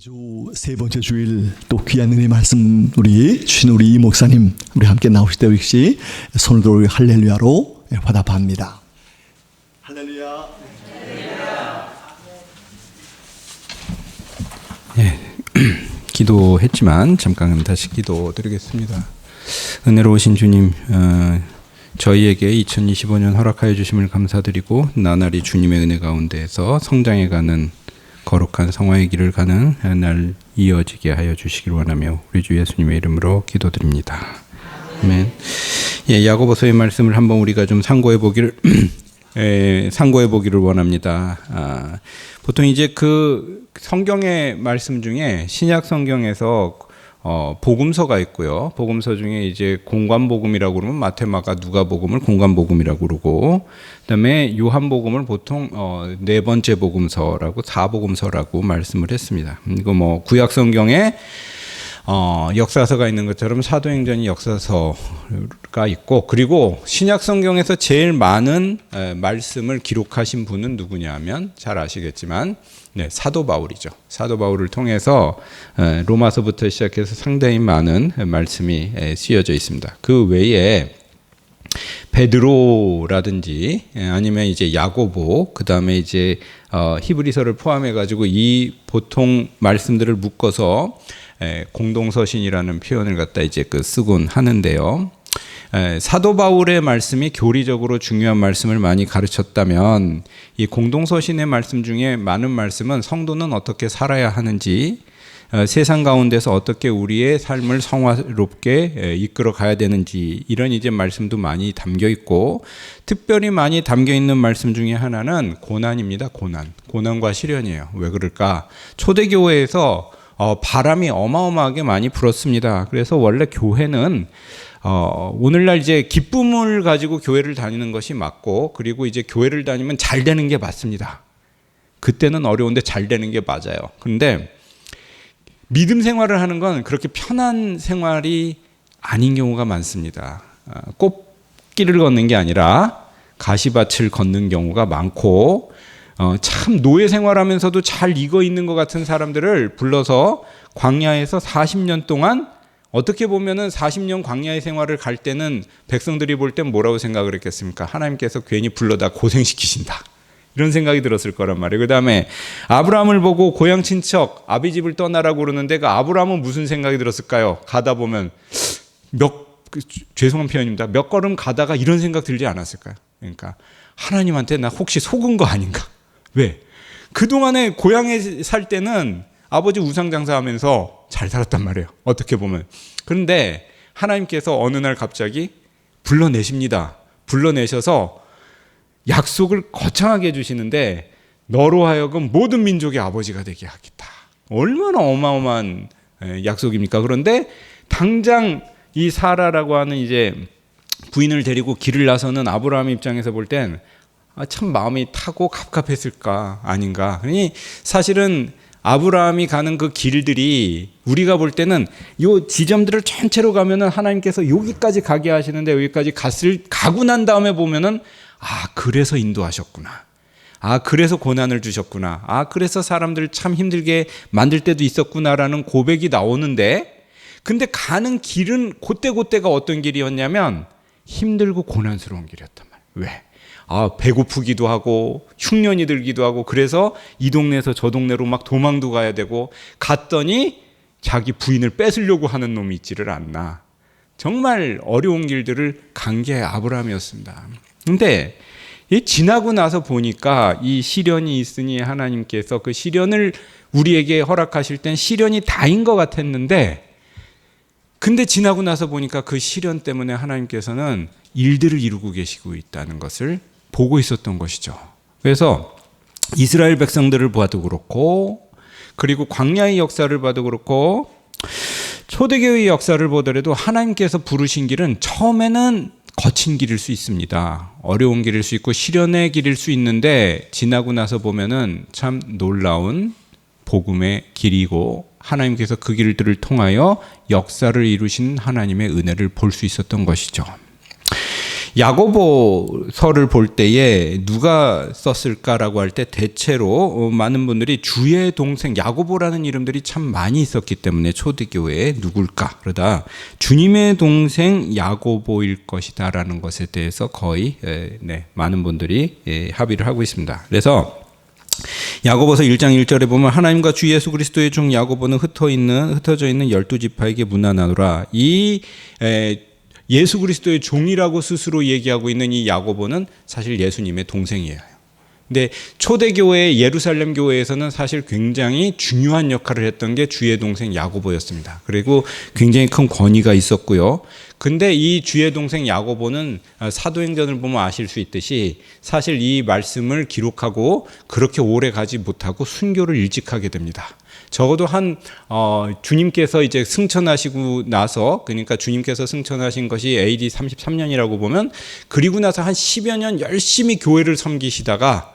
주 세 번째 주일 또 귀한 은혜 말씀 우리 주신 우리 이 목사님 우리 함께 나오실 때 역시 손을 들어 할렐루야로 화답합니다. 할렐루야. 예, 기도했지만 잠깐 다시 기도드리겠습니다. 은혜로우신 주님, 저희에게 2025년 허락하여 주심을 감사드리고 나날이 주님의 은혜 가운데에서 성장해가는 거룩한 성화의 길을 가는 날 이어지게 하여 주시길 원하며 우리 주 예수님의 이름으로 기도드립니다. 아멘. 예, 야고보서의 말씀을 한번 우리가 좀 상고해 보기를 원합니다. 보통 이제 그 성경의 말씀 중에 신약 성경에서 복음서가 있고요. 복음서 중에 이제 공관복음이라고 그러면 마태, 마가, 누가복음을 공관복음이라고 그러고, 그다음에 요한복음을 보통 네 번째 복음서라고 사복음서라고 말씀을 했습니다. 이거 뭐 구약 성경에 역사서가 있는 것처럼 사도행전이 역사서가 있고, 그리고 신약 성경에서 제일 많은 말씀을 기록하신 분은 누구냐면 잘 아시겠지만 사도 바울이죠. 사도 바울을 통해서 로마서부터 시작해서 상당히 많은 말씀이 쓰여져 있습니다. 그 외에 베드로라든지 아니면 이제 야고보, 그 다음에 이제 히브리서를 포함해 가지고 이 보통 말씀들을 묶어서 공동서신이라는 표현을 갖다 이제 쓰곤 하는데요. 사도 바울의 말씀이 교리적으로 중요한 말씀을 많이 가르쳤다면 이 공동서신의 말씀 중에 많은 말씀은 성도는 어떻게 살아야 하는지, 세상 가운데서 어떻게 우리의 삶을 성화롭게 이끌어 가야 되는지, 이런 이제 말씀도 많이 담겨 있고, 특별히 많이 담겨 있는 말씀 중에 하나는 고난입니다. 고난과 시련이에요. 왜 그럴까? 초대교회에서 바람이 어마어마하게 많이 불었습니다. 그래서 원래 교회는 오늘날 이제 기쁨을 가지고 교회를 다니는 것이 맞고, 그리고 이제 교회를 다니면 잘 되는 게 맞습니다. 그때는 어려운데 잘 되는 게 맞아요. 그런데 믿음 생활을 하는 건 그렇게 편한 생활이 아닌 경우가 많습니다. 꽃길을 걷는 게 아니라 가시밭을 걷는 경우가 많고, 참 노예 생활하면서도 잘 익어 있는 것 같은 사람들을 불러서 광야에서 40년 동안, 어떻게 보면은 40년 광야의 생활을 갈 때는 백성들이 볼 땐 뭐라고 생각을 했겠습니까? 하나님께서 괜히 불러다 고생시키신다, 이런 생각이 들었을 거란 말이에요. 그 다음에 아브라함을 보고 고향 친척 아비 집을 떠나라고 그러는데 그 아브라함은 무슨 생각이 들었을까요? 가다 보면 죄송한 표현입니다, 몇 걸음 가다가 이런 생각 들지 않았을까요? 그러니까 하나님한테 나 혹시 속은 거 아닌가? 왜? 그동안에 고향에 살 때는 아버지 우상장사하면서 잘 살았단 말이에요, 어떻게 보면. 그런데 하나님께서 어느 날 갑자기 불러내십니다. 불러내셔서 약속을 거창하게 해주시는데, 너로 하여금 모든 민족의 아버지가 되게 하겠다. 얼마나 어마어마한 약속입니까? 그런데 당장 이 사라라고 하는 이제 부인을 데리고 길을 나서는 아브라함 입장에서 볼 땐 참 마음이 타고 갑갑했을까 아닌가. 그러니 사실은 아브라함이 가는 그 길들이 우리가 볼 때는 요 지점들을 전체로 가면은 하나님께서 여기까지 가게 하시는데, 여기까지 가고 난 다음에 보면은 그래서 인도하셨구나. 그래서 고난을 주셨구나. 그래서 사람들 참 힘들게 만들 때도 있었구나라는 고백이 나오는데, 근데 가는 길은 그때가 어떤 길이었냐면 힘들고 고난스러운 길이었단 말이에요. 왜? 배고프기도 하고 흉년이 들기도 하고, 그래서 이 동네에서 저 동네로 막 도망도 가야 되고, 갔더니 자기 부인을 뺏으려고 하는 놈이 있지를 않나. 정말 어려운 길들을 간 게 아브라함이었습니다. 근데 지나고 나서 보니까 이 시련이 있으니 하나님께서 그 시련을 우리에게 허락하실 땐 시련이 다인 것 같았는데, 근데 지나고 나서 보니까 그 시련 때문에 하나님께서는 일들을 이루고 계시고 있다는 것을 보고 있었던 것이죠. 그래서 이스라엘 백성들을 봐도 그렇고, 그리고 광야의 역사를 봐도 그렇고, 초대교회의 역사를 보더라도 하나님께서 부르신 길은 처음에는 거친 길일 수 있습니다. 어려운 길일 수 있고 시련의 길일 수 있는데, 지나고 나서 보면은 참 놀라운 복음의 길이고, 하나님께서 그 길들을 통하여 역사를 이루신 하나님의 은혜를 볼 수 있었던 것이죠. 야고보서를 볼 때에 누가 썼을까라고 할 때 대체로 많은 분들이 주의 동생 야고보라는 이름들이 참 많이 있었기 때문에 초대교회에 누굴까 그러다 주님의 동생 야고보일 것이다라는 것에 대해서 거의 많은 분들이 합의를 하고 있습니다. 그래서 야고보서 1장 1절에 보면 하나님과 주 예수 그리스도의 종 야고보는 흩어져 있는 12지파에게 문안하노라. 이 예수 그리스도의 종이라고 스스로 얘기하고 있는 이 야고보는 사실 예수님의 동생이에요. 근데 초대교회 예루살렘 교회에서는 사실 굉장히 중요한 역할을 했던 게 주의 동생 야고보였습니다. 그리고 굉장히 큰 권위가 있었고요. 근데 이 주의 동생 야고보는 사도행전을 보면 아실 수 있듯이 사실 이 말씀을 기록하고 그렇게 오래 가지 못하고 순교를 일찍 하게 됩니다. 적어도 주님께서 이제 승천하시고 나서, 그러니까 주님께서 승천하신 것이 AD 33년이라고 보면, 그리고 나서 한 10여 년 열심히 교회를 섬기시다가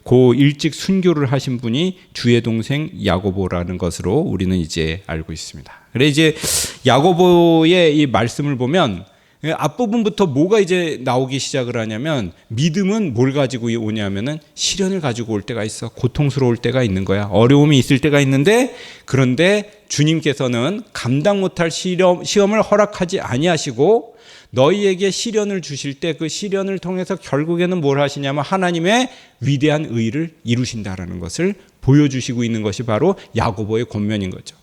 고 일찍 순교를 하신 분이 주의 동생 야고보라는 것으로 우리는 이제 알고 있습니다. 그래 이제 야고보의 이 말씀을 보면 앞부분부터 뭐가 이제 나오기 시작을 하냐면, 믿음은 뭘 가지고 오냐면은 시련을 가지고 올 때가 있어. 고통스러울 때가 있는 거야. 어려움이 있을 때가 있는데, 그런데 주님께서는 감당 못할 시험을 허락하지 아니하시고 너희에게 시련을 주실 때 그 시련을 통해서 결국에는 뭘 하시냐면 하나님의 위대한 의를 이루신다라는 것을 보여주시고 있는 것이 바로 야고보의 권면인 거죠.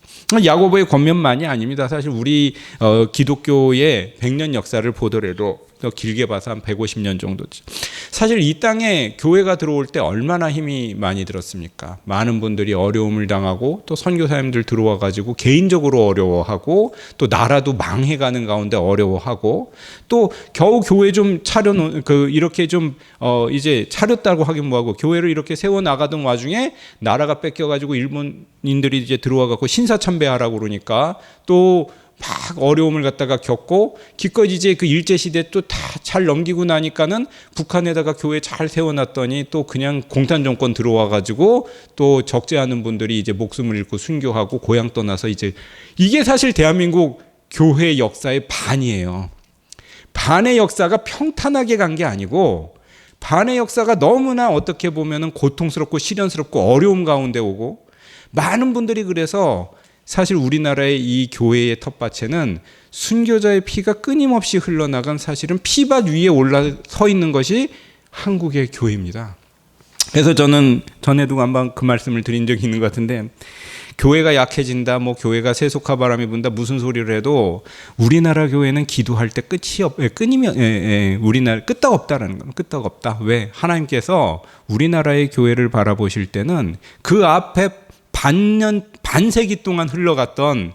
야고보의 권면만이 아닙니다. 사실 우리 기독교의 100년 역사를 보더라도 더 길게 봐서 한 150년 정도죠. 사실 이 땅에 교회가 들어올 때 얼마나 힘이 많이 들었습니까? 많은 분들이 어려움을 당하고 또 선교사님들 들어와 가지고 개인적으로 어려워하고 또 나라도 망해가는 가운데 어려워하고 또 겨우 교회 좀 이렇게 좀 이제 차렸다고 하긴 뭐하고 교회를 이렇게 세워 나가던 와중에 나라가 뺏겨 가지고 일본인들이 이제 들어와 갖고 신사참배하라고 그러니까 또 막 어려움을 갖다가 겪고 기껏 이제 그 일제시대 또 다 잘 넘기고 나니까는 북한에다가 교회 잘 세워놨더니 또 그냥 공산 정권 들어와 가지고 또 적지 않은 분들이 이제 목숨을 잃고 순교하고 고향 떠나서 이제 이게 사실 대한민국 교회 역사의 반이에요. 반의 역사가 평탄하게 간 게 아니고 반의 역사가 너무나 어떻게 보면은 고통스럽고 시련스럽고 어려움 가운데 오고 많은 분들이 그래서 사실 우리나라의 이 교회의 텃밭에는 순교자의 피가 끊임없이 흘러나간 사실은 피밭 위에 올라서 있는 것이 한국의 교회입니다. 그래서 저는 전에도 한번 그 말씀을 드린 적이 있는 것 같은데 교회가 약해진다, 뭐 교회가 세속화 바람이 분다 무슨 소리를 해도 우리나라 교회는 기도할 때 우리나라 끄떡 없다라는 건 끄떡 없다. 왜? 하나님께서 우리나라의 교회를 바라보실 때는 그 앞에 반세기 동안 흘러갔던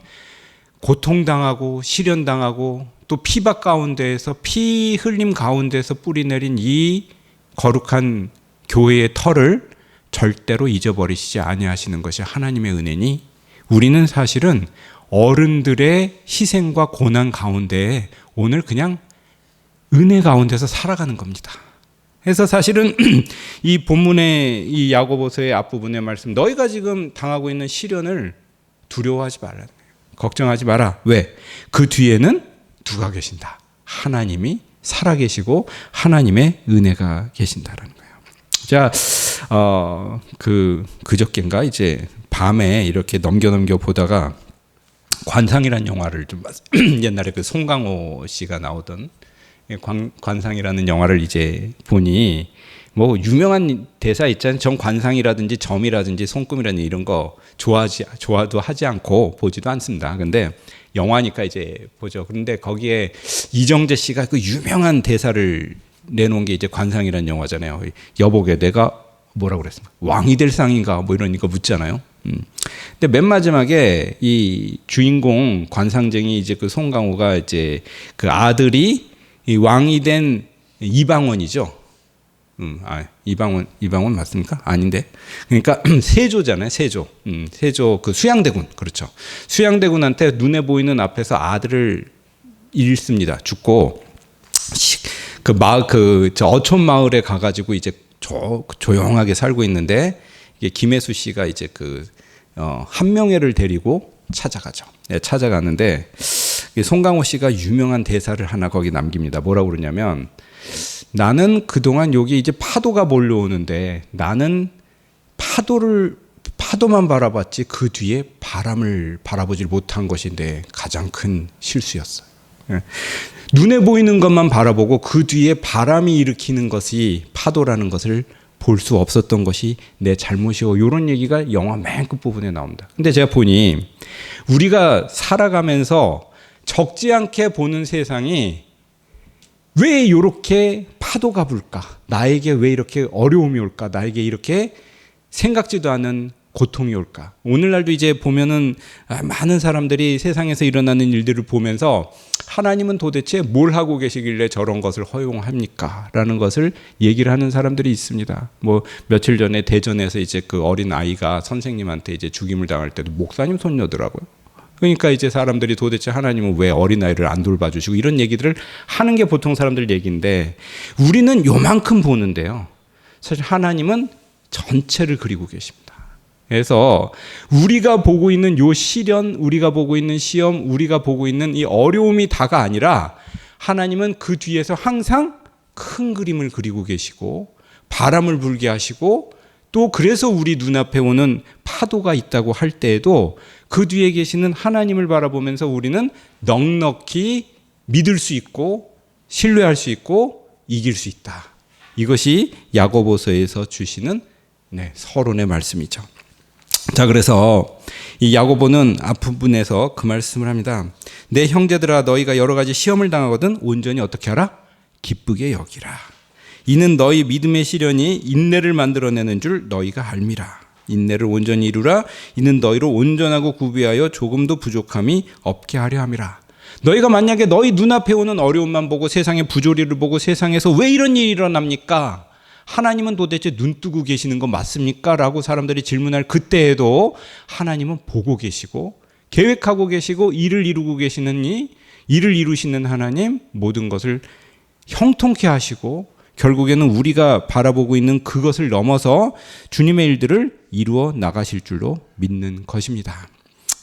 고통당하고 시련당하고 또 피박 가운데에서 피 흘림 가운데서 뿌리내린 이 거룩한 교회의 털을 절대로 잊어버리시지 아니하시는 것이 하나님의 은혜니 우리는 사실은 어른들의 희생과 고난 가운데 오늘 그냥 은혜 가운데서 살아가는 겁니다. 그래서 사실은 이 본문의 이 야고보서의 앞부분의 말씀, 너희가 지금 당하고 있는 시련을 두려워하지 말라. 걱정하지 마라. 왜? 그 뒤에는 누가 계신다? 하나님이 살아계시고 하나님의 은혜가 계신다라는 거예요. 자, 그저께인가 이제 밤에 이렇게 넘겨 보다가 관상이라는 영화를 좀 봤어요. 옛날에 그 송강호 씨가 나오던 관상이라는 영화를 이제 보니 뭐 유명한 대사 있잖아요. 전 관상이라든지 점이라든지 손금이라든지 이런 거 좋아도 하지 않고 보지도 않습니다. 근데 영화니까 이제 보죠. 그런데 거기에 이정재 씨가 그 유명한 대사를 내놓은 게 이제 관상이라는 영화잖아요. 여보게 내가 뭐라고 그랬습니까? 왕이 될 상인가 뭐 이러니까 묻잖아요. 근데 맨 마지막에 이 주인공 관상쟁이 이제 그 송강호가 이제 그 아들이 이 왕이 된 이방원이죠. 이방원 맞습니까? 아닌데. 그러니까 세조잖아요. 세조 그 수양대군. 그렇죠. 수양대군한테 눈에 보이는 앞에서 아들을 잃습니다. 죽고 저 어촌 마을에 가가지고 이제 조용하게 살고 있는데 이게 김혜수 씨가 이제 한명회를 데리고 찾아가죠. 네, 찾아가는데 송강호 씨가 유명한 대사를 하나 거기 남깁니다. 뭐라고 그러냐면, 나는 그동안 여기 이제 파도가 몰려오는데 나는 파도만 바라봤지 그 뒤에 바람을 바라보질 못한 것인데 가장 큰 실수였어요. 눈에 보이는 것만 바라보고 그 뒤에 바람이 일으키는 것이 파도라는 것을 볼 수 없었던 것이 내 잘못이고, 이런 얘기가 영화 맨 끝부분에 나옵니다. 근데 제가 보니 우리가 살아가면서 적지 않게 보는 세상이 왜 이렇게 파도가 불까? 나에게 왜 이렇게 어려움이 올까? 나에게 이렇게 생각지도 않은 고통이 올까? 오늘날도 이제 보면은 많은 사람들이 세상에서 일어나는 일들을 보면서 하나님은 도대체 뭘 하고 계시길래 저런 것을 허용합니까? 라는 것을 얘기를 하는 사람들이 있습니다. 뭐 며칠 전에 대전에서 이제 그 어린 아이가 선생님한테 이제 죽임을 당할 때도 목사님 손녀더라고요. 그러니까 이제 사람들이 도대체 하나님은 왜 어린아이를 안 돌봐주시고, 이런 얘기들을 하는 게 보통 사람들 얘기인데, 우리는 요만큼 보는데요, 사실 하나님은 전체를 그리고 계십니다. 그래서 우리가 보고 있는 요 시련, 우리가 보고 있는 시험, 우리가 보고 있는 이 어려움이 다가 아니라, 하나님은 그 뒤에서 항상 큰 그림을 그리고 계시고 바람을 불게 하시고, 또 그래서 우리 눈앞에 오는 파도가 있다고 할 때에도 그 뒤에 계시는 하나님을 바라보면서 우리는 넉넉히 믿을 수 있고 신뢰할 수 있고 이길 수 있다. 이것이 야고보서에서 주시는 서론의 말씀이죠. 자, 그래서 이 야고보는 앞부분에서 그 말씀을 합니다. 내 형제들아, 너희가 여러 가지 시험을 당하거든 온전히 어떻게 하라? 기쁘게 여기라. 이는 너희 믿음의 시련이 인내를 만들어내는 줄 너희가 알미라. 인내를 온전히 이루라. 이는 너희를 온전하고 구비하여 조금도 부족함이 없게 하려 함이라. 너희가 만약에 너희 눈앞에 오는 어려움만 보고, 세상의 부조리를 보고, 세상에서 왜 이런 일이 일어납니까? 하나님은 도대체 눈 뜨고 계시는 거 맞습니까? 라고 사람들이 질문할 그때에도 하나님은 보고 계시고 계획하고 계시고 일을 이루고 계시는 일을 이루시는 하나님, 모든 것을 형통케 하시고 결국에는 우리가 바라보고 있는 그것을 넘어서 주님의 일들을 이루어 나가실 줄로 믿는 것입니다.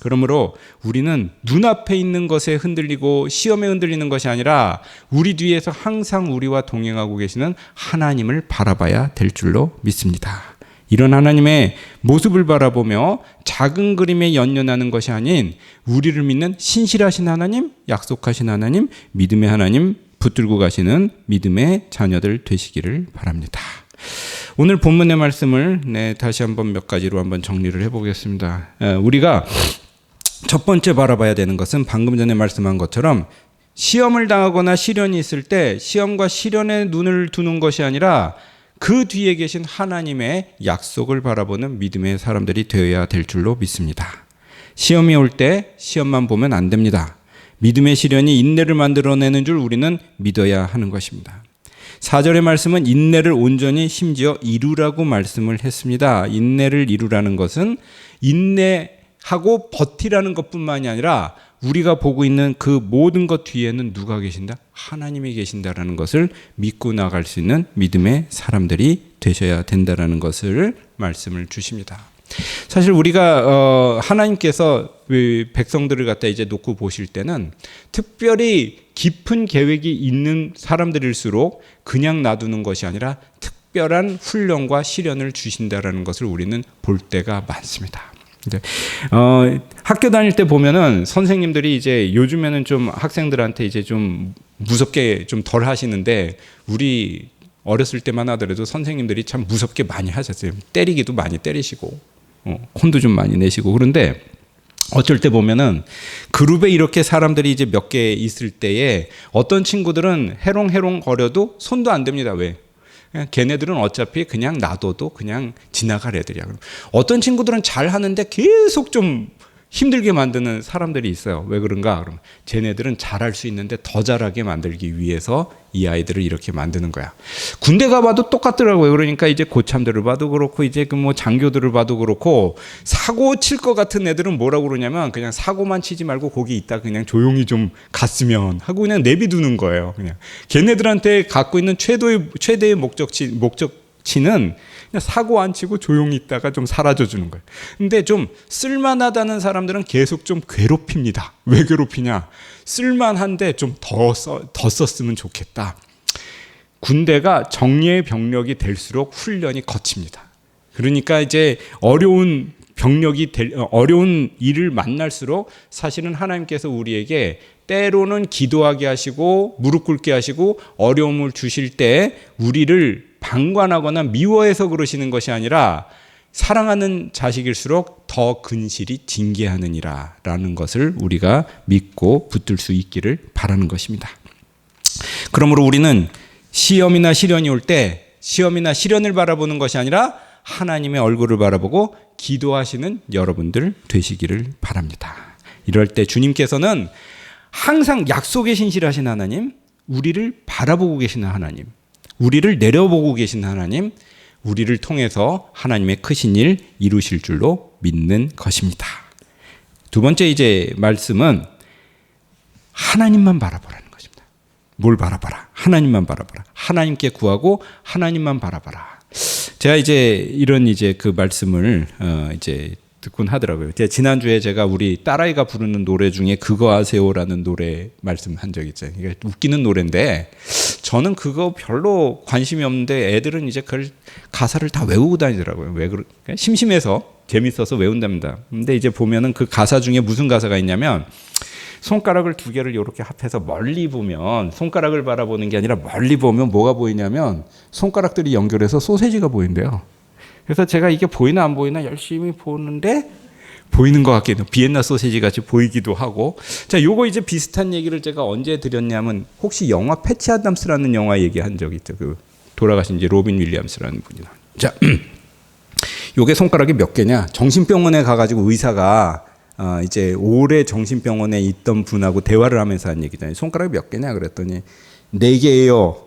그러므로 우리는 눈앞에 있는 것에 흔들리고 시험에 흔들리는 것이 아니라 우리 뒤에서 항상 우리와 동행하고 계시는 하나님을 바라봐야 될 줄로 믿습니다. 이런 하나님의 모습을 바라보며 작은 그림에 연연하는 것이 아닌 우리를 믿는 신실하신 하나님, 약속하신 하나님, 믿음의 하나님 붙들고 가시는 믿음의 자녀들 되시기를 바랍니다. 오늘 본문의 말씀을 다시 한번 몇 가지로 한번 정리를 해보겠습니다. 우리가 첫 번째 바라봐야 되는 것은 방금 전에 말씀한 것처럼 시험을 당하거나 시련이 있을 때 시험과 시련에 눈을 두는 것이 아니라 그 뒤에 계신 하나님의 약속을 바라보는 믿음의 사람들이 되어야 될 줄로 믿습니다. 시험이 올 때 시험만 보면 안 됩니다. 믿음의 시련이 인내를 만들어내는 줄 우리는 믿어야 하는 것입니다. 4절의 말씀은 인내를 온전히 심지어 이루라고 말씀을 했습니다. 인내를 이루라는 것은 인내하고 버티라는 것뿐만이 아니라 우리가 보고 있는 그 모든 것 뒤에는 누가 계신다? 하나님이 계신다라는 것을 믿고 나갈 수 있는 믿음의 사람들이 되셔야 된다라는 것을 말씀을 주십니다. 사실 우리가 하나님께서 백성들을 갖다 이제 놓고 보실 때는 특별히 깊은 계획이 있는 사람들일수록 그냥 놔두는 것이 아니라 특별한 훈련과 시련을 주신다라는 것을 우리는 볼 때가 많습니다. 학교 다닐 때 보면은 선생님들이 이제 요즘에는 좀 학생들한테 이제 좀 무섭게 좀 덜 하시는데, 우리 어렸을 때만 하더라도 선생님들이 참 무섭게 많이 하셨어요. 때리기도 많이 때리시고 혼도 좀 많이 내시고. 그런데 어쩔 때 보면은 그룹에 이렇게 사람들이 이제 몇 개 있을 때에 어떤 친구들은 해롱해롱 거려도 손도 안 댑니다. 왜? 그냥 걔네들은 어차피 그냥 놔둬도 그냥 지나갈 애들이야. 어떤 친구들은 잘 하는데 계속 좀 힘들게 만드는 사람들이 있어요. 왜 그런가? 그럼 쟤네들은 잘할 수 있는데 더 잘하게 만들기 위해서 이 아이들을 이렇게 만드는 거야. 군대 가봐도 똑같더라고요. 그러니까 이제 고참들을 봐도 그렇고 이제 그 뭐 장교들을 봐도 그렇고, 사고 칠 것 같은 애들은 뭐라고 그러냐면 그냥 사고만 치지 말고 거기 있다 그냥 조용히 좀 갔으면 하고 그냥 내비두는 거예요. 그냥 걔네들한테 갖고 있는 최대의 목적치는 그냥 사고 안 치고 조용히 있다가 좀 사라져 주는 거예요. 근데 좀 쓸만하다는 사람들은 계속 좀 괴롭힙니다. 왜 괴롭히냐? 쓸만한데 좀 더 썼으면 좋겠다. 군대가 정예의 병력이 될수록 훈련이 거칩니다. 그러니까 이제 어려운 일을 만날수록 사실은 하나님께서 우리에게 때로는 기도하게 하시고 무릎 꿇게 하시고 어려움을 주실 때 우리를 방관하거나 미워해서 그러시는 것이 아니라 사랑하는 자식일수록 더 근실히 징계하느니라 라는 것을 우리가 믿고 붙들 수 있기를 바라는 것입니다. 그러므로 우리는 시험이나 시련이 올 때 시험이나 시련을 바라보는 것이 아니라 하나님의 얼굴을 바라보고 기도하시는 여러분들 되시기를 바랍니다. 이럴 때 주님께서는 항상 약속에 신실하신 하나님, 우리를 바라보고 계시는 하나님, 우리를 내려보고 계신 하나님, 우리를 통해서 하나님의 크신 일 이루실 줄로 믿는 것입니다. 두 번째 이제 말씀은 하나님만 바라보라는 것입니다. 뭘 바라봐라? 하나님만 바라봐라. 하나님께 구하고 하나님만 바라봐라. 제가 이제 이런 이제 그 말씀을 이제 듣곤 하더라고요. 지난주에 제가 우리 딸아이가 부르는 노래 중에 그거 아세요라는 노래 말씀한 적 있잖아요. 이게 웃기는 노래인데 저는 그거 별로 관심이 없는데 애들은 이제 그걸 가사를 다 외우고 다니더라고요. 왜 그럴까? 심심해서 재밌어서 외운답니다. 근데 이제 보면은 그 가사 중에 무슨 가사가 있냐면 손가락을 두 개를 이렇게 합해서 멀리 보면 손가락을 바라보는 게 아니라 멀리 보면 뭐가 보이냐면 손가락들이 연결해서 소세지가 보인대요. 그래서 제가 이게 보이나 안 보이나 열심히 보는데 보이는 것 같긴 해요. 비엔나 소세지 같이 보이기도 하고. 자, 요거 이제 비슷한 얘기를 제가 언제 드렸냐면 혹시 영화 패치 아담스라는 영화 얘기한 적 있죠. 그 돌아가신 이제 로빈 윌리엄스라는 분이. 자, 요게 손가락이 몇 개냐? 정신병원에 가가지고 의사가 이제 오래 정신병원에 있던 분하고 대화를 하면서 한 얘기잖아요. 손가락이 몇 개냐 그랬더니 4개예요.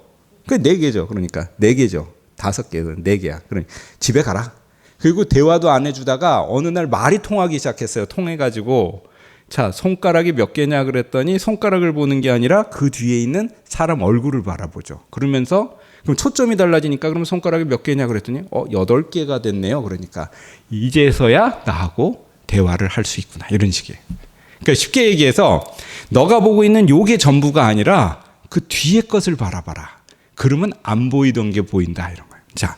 그 4개죠. 그러니까 4개죠. 5개, 4개야. 그러니 집에 가라. 그리고 대화도 안 해주다가 어느 날 말이 통하기 시작했어요. 통해가지고 자, 손가락이 몇 개냐 그랬더니 손가락을 보는 게 아니라 그 뒤에 있는 사람 얼굴을 바라보죠. 그러면서 그럼 초점이 달라지니까 그러면 손가락이 몇 개냐 그랬더니 8개가 됐네요. 그러니까 이제서야 나하고 대화를 할 수 있구나. 이런 식이에요. 그러니까 쉽게 얘기해서 너가 보고 있는 요게 전부가 아니라 그 뒤에 것을 바라봐라. 그러면 안 보이던 게 보인다. 이런 거예요. 자,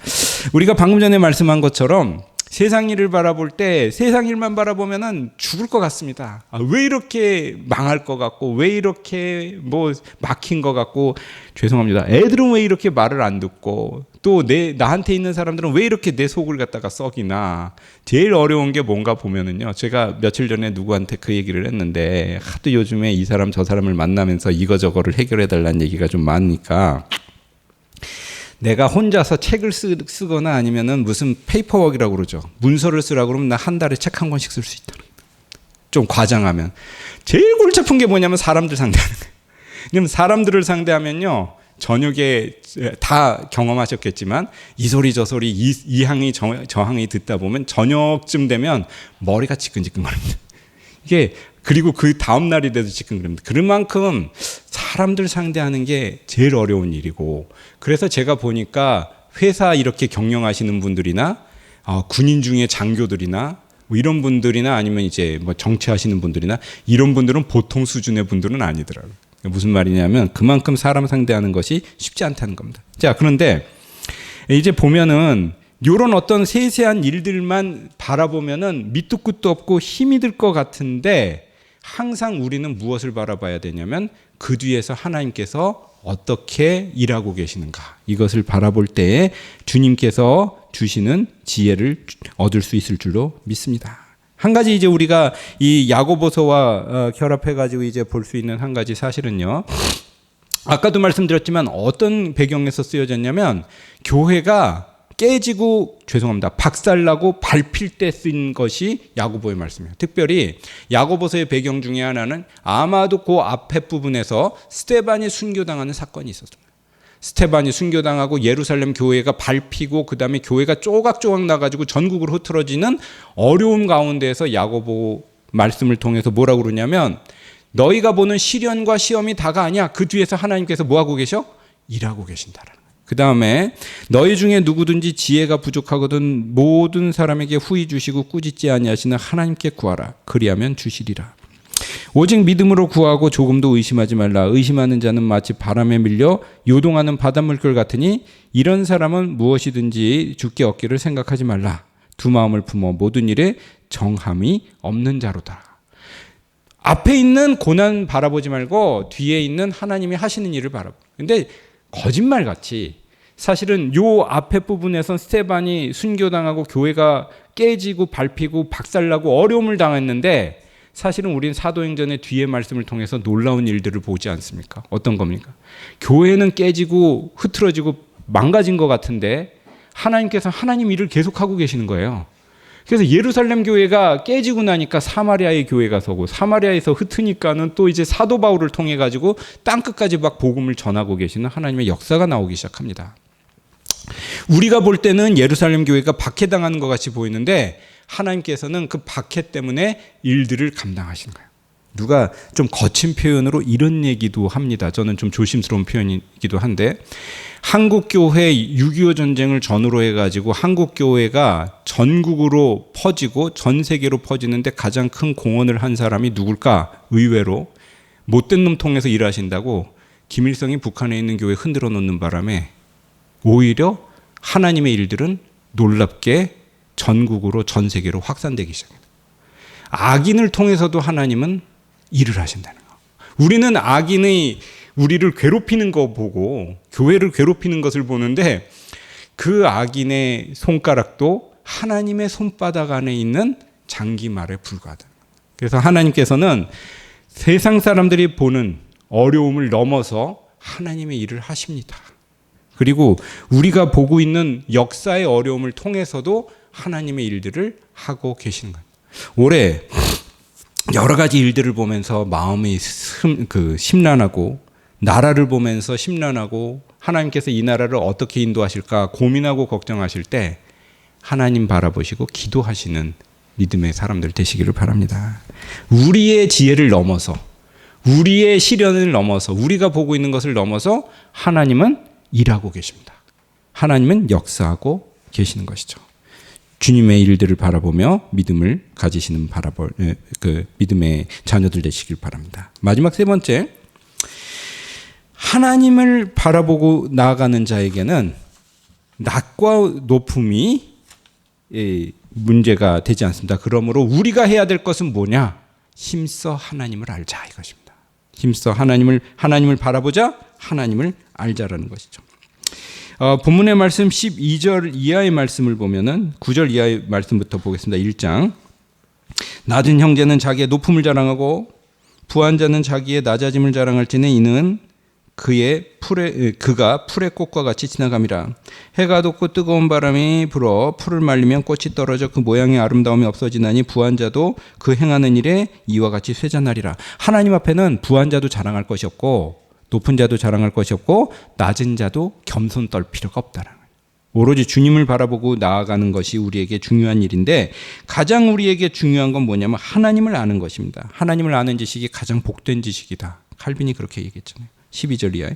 우리가 방금 전에 말씀한 것처럼 세상 일을 바라볼 때 세상 일만 바라보면은 죽을 것 같습니다. 왜 이렇게 망할 것 같고 왜 이렇게 뭐 막힌 것 같고 죄송합니다. 애들은 왜 이렇게 말을 안 듣고 또 나한테 있는 사람들은 왜 이렇게 내 속을 갖다가 썩이나. 제일 어려운 게 뭔가 보면은요. 제가 며칠 전에 누구한테 그 얘기를 했는데 하도 요즘에 이 사람 저 사람을 만나면서 이거저거를 해결해 달라는 얘기가 좀 많으니까 내가 혼자서 책을 쓰거나 아니면은 무슨 페이퍼워크라고 그러죠. 문서를 쓰라고 그러면 나 한 달에 책 한 권씩 쓸 수 있다. 좀 과장하면. 제일 골치 아픈 게 뭐냐면 사람들 상대하는 거예요. 왜냐면 사람들을 상대하면요. 저녁에 다 경험하셨겠지만 이 소리 저 소리 이 항의 저 항의 듣다 보면 저녁쯤 되면 머리가 지끈지끈거립니다. 이게 그리고 그 다음 날이 돼도 지끈거립니다. 그런 만큼 사람들 상대하는 게 제일 어려운 일이고 그래서 제가 보니까 회사 이렇게 경영하시는 분들이나 군인 중에 장교들이나 뭐 이런 분들이나 아니면 이제 뭐 정치하시는 분들이나 이런 분들은 보통 수준의 분들은 아니더라고요. 무슨 말이냐면 그만큼 사람 상대하는 것이 쉽지 않다는 겁니다. 자, 그런데 이제 보면은 이런 어떤 세세한 일들만 바라보면은 밑도 끝도 없고 힘이 들 것 같은데 항상 우리는 무엇을 바라봐야 되냐면 그 뒤에서 하나님께서 어떻게 일하고 계시는가 이것을 바라볼 때에 주님께서 주시는 지혜를 얻을 수 있을 줄로 믿습니다. 한 가지 이제 우리가 이 야고보서와 결합해가지고 이제 볼 수 있는 한 가지 사실은요. 아까도 말씀드렸지만 어떤 배경에서 쓰여졌냐면 교회가 깨지고 박살나고 밟힐 때 쓴 것이 야고보의 말씀이에요. 특별히 야고보서의 배경 중에 하나는 아마도 그 앞에 부분에서 스데반이 순교당하는 사건이 있었습니다. 스데반이 순교당하고 예루살렘 교회가 밟히고 그 다음에 교회가 쪼각쪼각 나가지고 전국으로 흐트러지는 어려움 가운데에서 야고보 말씀을 통해서 뭐라고 그러냐면 너희가 보는 시련과 시험이 다가 아니야. 그 뒤에서 하나님께서 뭐하고 계셔? 일하고 계신다라는 거예요. 그 다음에 너희 중에 누구든지 지혜가 부족하거든 모든 사람에게 후히 주시고 꾸짖지 아니하시는 하나님께 구하라. 그리하면 주시리라. 오직 믿음으로 구하고 조금도 의심하지 말라. 의심하는 자는 마치 바람에 밀려 요동하는 바닷물결 같으니 이런 사람은 무엇이든지 주께 얻기를 생각하지 말라. 두 마음을 품어 모든 일에 정함이 없는 자로다. 앞에 있는 고난 바라보지 말고 뒤에 있는 하나님이 하시는 일을 바라보. 근데 거짓말같이 사실은 요 앞에 부분에선 스테반이 순교당하고 교회가 깨지고 밟히고 박살나고 어려움을 당했는데 사실은 우린 사도행전의 뒤에 말씀을 통해서 놀라운 일들을 보지 않습니까? 어떤 겁니까? 교회는 깨지고 흐트러지고 망가진 것 같은데 하나님께서 하나님 일을 계속하고 계시는 거예요. 그래서 예루살렘 교회가 깨지고 나니까 사마리아의 교회가 서고 사마리아에서 흩으니까는 또 이제 사도 바울을 통해 가지고 땅끝까지 막 복음을 전하고 계시는 하나님의 역사가 나오기 시작합니다. 우리가 볼 때는 예루살렘 교회가 박해당하는 것 같이 보이는데 하나님께서는 그 박해 때문에 일들을 감당하시는 거예요. 누가 좀 거친 표현으로 이런 얘기도 합니다. 저는 좀 조심스러운 표현이기도 한데 한국 교회 6.25 전쟁을 전후로 해가지고 한국 교회가 전국으로 퍼지고 전 세계로 퍼지는데 가장 큰 공헌을 한 사람이 누굴까? 의외로 못된 놈 통해서 일하신다고 김일성이 북한에 있는 교회 흔들어 놓는 바람에 오히려 하나님의 일들은 놀랍게 전국으로 전 세계로 확산되기 시작합니다. 악인을 통해서도 하나님은 일을 하신다는 거. 우리는 악인의 우리를 괴롭히는 거 보고 교회를 괴롭히는 것을 보는데 그 악인의 손가락도 하나님의 손바닥 안에 있는 장기말에 불과하다. 그래서 하나님께서는 세상 사람들이 보는 어려움을 넘어서 하나님의 일을 하십니다. 그리고 우리가 보고 있는 역사의 어려움을 통해서도 하나님의 일들을 하고 계시는 거예요. 올해 여러 가지 일들을 보면서 마음이 심란하고 나라를 보면서 심란하고 하나님께서 이 나라를 어떻게 인도하실까 고민하고 걱정하실 때 하나님 바라보시고 기도하시는 믿음의 사람들 되시기를 바랍니다. 우리의 지혜를 넘어서 우리의 시련을 넘어서 우리가 보고 있는 것을 넘어서 하나님은 일하고 계십니다. 하나님은 역사하고 계시는 것이죠. 주님의 일들을 바라보며 믿음을 가지시는 믿음의 자녀들 되시길 바랍니다. 마지막 세 번째, 하나님을 바라보고 나아가는 자에게는 낮과 높음이 문제가 되지 않습니다. 그러므로 우리가 해야 될 것은 뭐냐? 힘써 하나님을 알자 이것입니다. 힘써 하나님을 바라보자, 하나님을 알자라는 것이죠. 본문의 말씀 12절 이하의 말씀을 보면은 9절 이하의 말씀부터 보겠습니다. 1장. 낮은 형제는 자기의 높음을 자랑하고 부한 자는 자기의 낮아짐을 자랑할지니 이는 그가 풀의 꽃과 같이 지나감이라. 해가 돋고 뜨거운 바람이 불어 풀을 말리면 꽃이 떨어져 그 모양의 아름다움이 없어지나니 부한 자도 그 행하는 일에 이와 같이 쇠잔하리라. 하나님 앞에는 부한 자도 자랑할 것이 없고 높은 자도 자랑할 것이 없고 낮은 자도 겸손 떨 필요가 없다는 거예요. 오로지 주님을 바라보고 나아가는 것이 우리에게 중요한 일인데 가장 우리에게 중요한 건 뭐냐면 하나님을 아는 것입니다. 하나님을 아는 지식이 가장 복된 지식이다. 칼빈이 그렇게 얘기했잖아요. 12절 이하에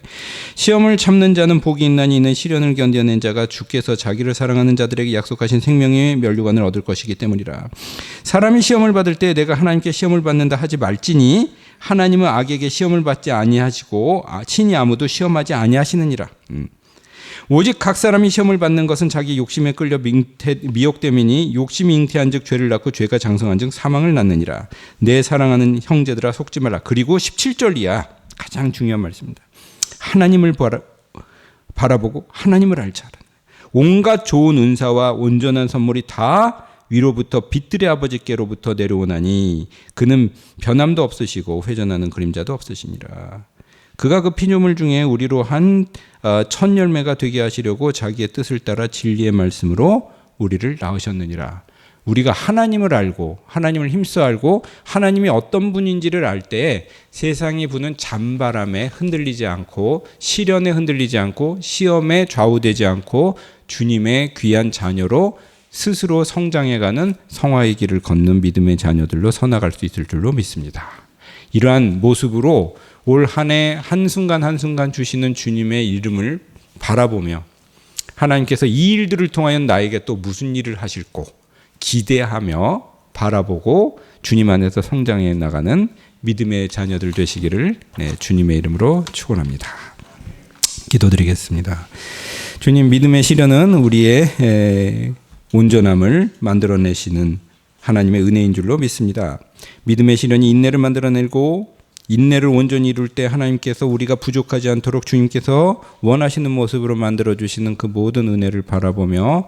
시험을 참는 자는 복이 있나니 이는 시련을 견뎌낸 자가 주께서 자기를 사랑하는 자들에게 약속하신 생명의 면류관을 얻을 것이기 때문이라. 사람이 시험을 받을 때 내가 하나님께 시험을 받는다 하지 말지니 하나님은 악에게 시험을 받지 아니하시고 친히 아무도 시험하지 아니하시느니라. 오직 각 사람이 시험을 받는 것은 자기 욕심에 끌려 미혹됨이니 욕심이 잉태한 즉 죄를 낳고 죄가 장성한 즉 사망을 낳느니라. 내 사랑하는 형제들아 속지 말라. 그리고 17절 이하 가장 중요한 말씀입니다. 하나님을 바라보고 하나님을 알자. 온갖 좋은 은사와 온전한 선물이 다 위로부터 빛들의 아버지께로부터 내려오나니 그는 변함도 없으시고 회전하는 그림자도 없으시니라. 그가 그 피조물 중에 우리로 한 첫 열매가 되게 하시려고 자기의 뜻을 따라 진리의 말씀으로 우리를 낳으셨느니라. 우리가 하나님을 알고 하나님을 힘써 알고 하나님이 어떤 분인지를 알 때 세상이 부는 잔바람에 흔들리지 않고 시련에 흔들리지 않고 시험에 좌우되지 않고 주님의 귀한 자녀로 스스로 성장해가는 성화의 길을 걷는 믿음의 자녀들로 서나갈 수 있을 줄로 믿습니다. 이러한 모습으로 올 한 해 한순간 한순간 주시는 주님의 이름을 바라보며 하나님께서 이 일들을 통하여 나에게 또 무슨 일을 하실고 기대하며 바라보고 주님 안에서 성장해 나가는 믿음의 자녀들 되시기를 주님의 이름으로 축원합니다. 기도드리겠습니다. 주님, 믿음의 시련은 우리의 온전함을 만들어내시는 하나님의 은혜인 줄로 믿습니다. 믿음의 시련이 인내를 만들어내고 인내를 온전히 이룰 때 하나님께서 우리가 부족하지 않도록 주님께서 원하시는 모습으로 만들어주시는 그 모든 은혜를 바라보며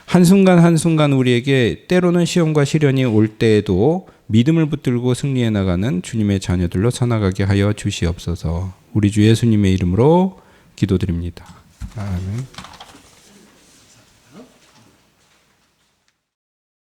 한순간 한순간 우리에게 때로는 시험과 시련이 올 때에도 믿음을 붙들고 승리해 나가는 주님의 자녀들로 살아가게 하여 주시옵소서. 우리 주 예수님의 이름으로 기도드립니다. 아멘.